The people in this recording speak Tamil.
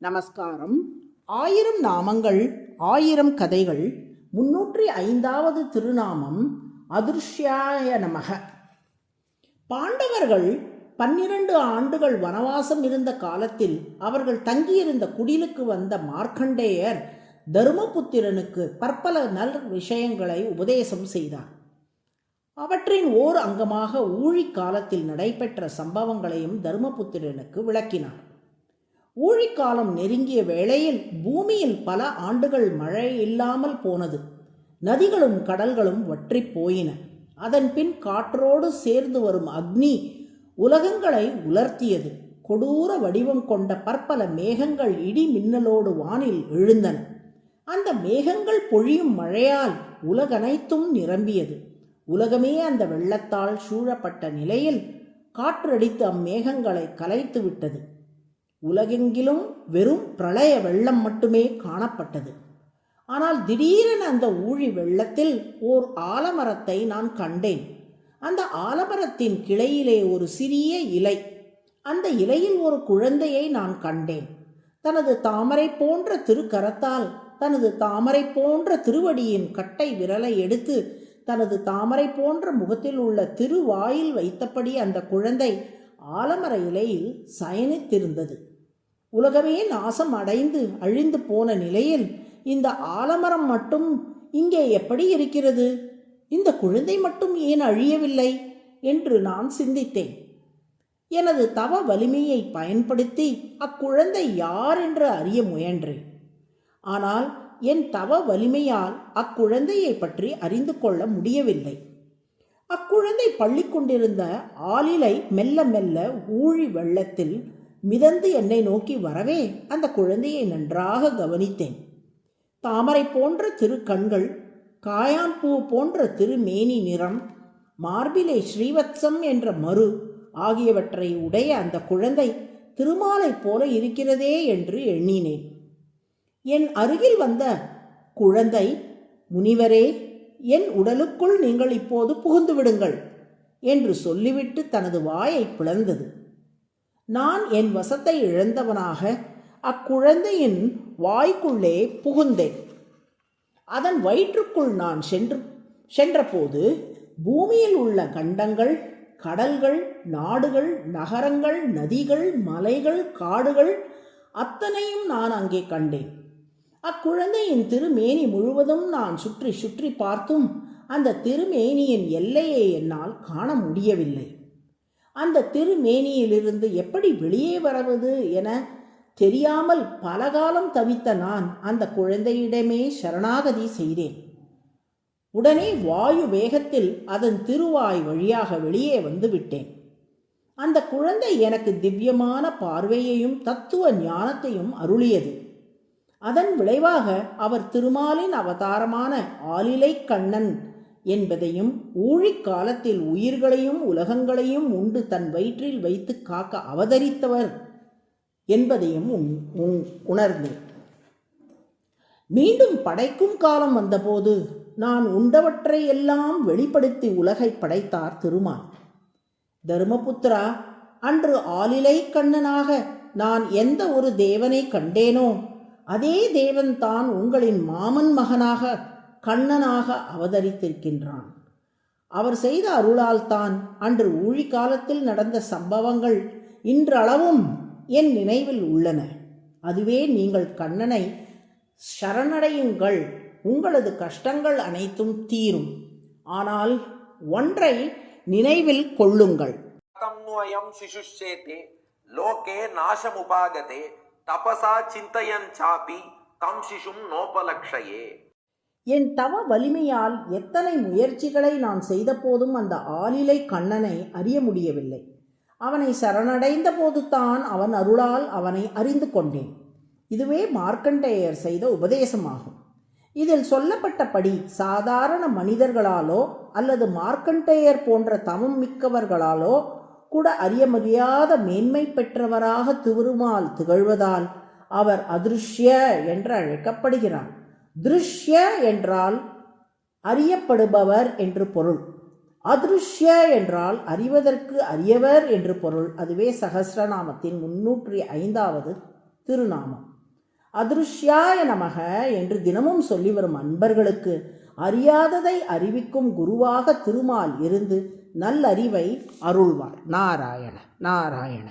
நமஸ்காரம். 1000 நாமங்கள் 1000 கதைகள் 305வது திருநாமம் அதிருஷ்யாய நமக. பாண்டவர்கள் 12 ஆண்டுகள் வனவாசம் இருந்த காலத்தில் அவர்கள் தங்கியிருந்த குடிலுக்கு வந்த மார்க்கண்டேயர் தருமபுத்திரனுக்கு பற்பல நல் விஷயங்களை உபதேசம் செய்தார். அவற்றின் ஓர் அங்கமாக ஊழிக் காலத்தில் நடைபெற்ற சம்பவங்களையும் தருமபுத்திரனுக்கு விளக்கினார். ஊழிக்காலம் நெருங்கிய வேளையில் பூமியில் பல ஆண்டுகள் மழை இல்லாமல் போனது. நதிகளும் கடல்களும் வற்றி போயின. அதன் பின் காற்றோடு சேர்ந்து வரும் அக்னி உலகங்களை உலர்த்தியது. கொடூர வடிவம் கொண்ட பற்பல மேகங்கள் இடி மின்னலோடு வானில் எழுந்தன. அந்த மேகங்கள் பொழியும் மழையால் உலகனைத்தும் நிரம்பியது. உலகமே அந்த வெள்ளத்தால் சூழப்பட்ட நிலையில் காற்றடித்து அம்மேகங்களை கலைத்து விட்டது. உலகெங்கிலும் வெறும் பிரளய வெள்ளம் மட்டுமே காணப்பட்டது. ஆனால் திடீரென அந்த ஊழி வெள்ளத்தில் ஓர் ஆலமரத்தை நான் கண்டேன். அந்த ஆலமரத்தின் கிளையிலே ஒரு சிறிய இலை. அந்த இலையில் ஒரு குழந்தையை நான் கண்டேன். தனது தாமரை போன்ற திருக்கரத்தால் தனது தாமரை போன்ற திருவடியின் கட்டை விரலை எடுத்து தனது தாமரை போன்ற முகத்தில் உள்ள திருவாயில் வைத்தபடி அந்த குழந்தை ஆலமர இலையில் சயனித்திருந்தது. உலகமே நாசம் அடைந்து அழிந்து போன நிலையில் இந்த ஆலமரம் மட்டும் இங்கே எப்படி இருக்கிறது? இந்த குழந்தை மட்டும் ஏன் அழியவில்லை என்று நான் சிந்தித்தேன். எனது தவ வலிமையை பயன்படுத்தி அக்குழந்தை யார் என்று அறிய முயன்றேன். ஆனால் என் தவ வலிமையால் அக்குழந்தையை பற்றி அறிந்து கொள்ள முடியவில்லை. அக்குழந்தை பள்ளி கொண்டிருந்த ஆளிலை மெல்ல மெல்ல ஊழி வெள்ளத்தில் மிதந்து என்னை நோக்கி வரவே அந்த குழந்தையை நன்றாக கவனித்தேன். தாமரை போன்ற திரு கண்கள், காயாம்பூ போன்ற திருமேனி நிறம், மார்பிலே ஸ்ரீவத்சம் என்ற மறு ஆகியவற்றை உடைய அந்த குழந்தை திருமாலை போல இருக்கிறதே என்று எண்ணினேன். என் அருகில் வந்த குழந்தை, முனிவரே, என் உடலுக்குள் நீங்கள் இப்போது புகுந்து விடுங்கள் என்று சொல்லிவிட்டு தனது வாயை பிளந்தது. நான் என் வசத்தை இழந்தவனாக அக்குழந்தையின் வாய்க்குள்ளே புகுந்தேன். அதன் வயிற்றுக்குள் நான் சென்றபோது பூமியில் உள்ள கண்டங்கள், கடல்கள், நாடுகள், நகரங்கள், நதிகள், மலைகள், காடுகள் அத்தனையும் நான் அங்கே கண்டேன். அக்குழந்தையின் திருமேனி முழுவதும் நான் சுற்றி சுற்றி பார்த்தும் அந்த திருமேனியின் எல்லையை என்னால் காண முடியவில்லை. அந்த திருமேனியிலிருந்து எப்படி வெளியே வருவது என தெரியாமல் பலகாலம் தவித்த நான் அந்த குழந்தையிடமே சரணாகதி செய்தேன். உடனே வாயு வேகத்தில் அதன் திருவாய் வழியாக வெளியே வந்து விட்டேன். அந்த குழந்தை எனக்கு திவ்யமான பார்வையையும் தத்துவ ஞானத்தையும் அருளியது. அதன் விளைவாக அவர் திருமாலின் அவதாரமான ஆலிலை கண்ணன் என்பதையும் ஊழிக்காலத்தில் உயிர்களையும் உலகங்களையும் உண்டு தன் வயிற்றில் வைத்து காக்க அவதரித்தவர் என்பதையும் உணர்ந்தேன். மீண்டும் படைக்கும் காலம் வந்தபோது நான் உண்டவற்றை எல்லாம் வெளிப்படுத்தி உலகை படைத்தார் திருமால். தருமபுத்திரா, அன்று ஆலிலை கண்ணனாக நான் எந்த ஒரு தேவனை கண்டேனோ அதே தேவன் தான் உங்களின் மாமன் மகனாக கண்ணனாக அவதரித்திருக்கின்றான். அவர் செய்த அருளால் தான் அன்று ஊழிக்காலத்தில் நடந்த சம்பவங்கள் இன்றளவும் என் நினைவில் உள்ளன. அதுவே நீங்கள் கண்ணனை சரணடையுங்கள், உங்களது கஷ்டங்கள் அனைத்தும் தீரும். ஆனால் ஒன்றை நினைவில் கொள்ளுங்கள். லோகே நாசமுபாகதே தபசா சிந்தயன் சாபி தம் சிசும் நோபலக்ஷயே. என் தவ வலிமையால் எத்தனை முயற்சிகளை நான் செய்த போதும் அந்த ஆலிலை கண்ணனை அறிய முடியவில்லை. அவனை சரணடைந்த போது தான் அவன் அருளால் அவனை அறிந்து கொண்டேன். இதுவே மார்க்கண்டேயர் செய்த உபதேசமாகும். இதில் சொல்லப்பட்டபடி சாதாரண மனிதர்களாலோ அல்லது மார்க்கண்டேயர் போன்ற தவம் மிக்கவர்களாலோ கூட அறிய முடியாத மேன்மை பெற்றவராக திருமால் திகழ்வதால் அவர் அதிருஷ்ய என்று அழைக்கப்படுகிறார். திருஷ்ய என்றால் அறியப்படுபவர் என்று பொருள். அதிருஷ்ய என்றால் அறிவதற்கு அரியவர் என்று பொருள். அதுவே சகஸ்ரநாமத்தின் 305வது திருநாமம். அதிருஷ்யாய நமக என்று தினமும் சொல்லி வரும் அன்பர்களுக்கு அறியாததை அறிவிக்கும் குருவாக திருமால் இருந்து நல்லறிவை அருள்வார். நாராயண நாராயண.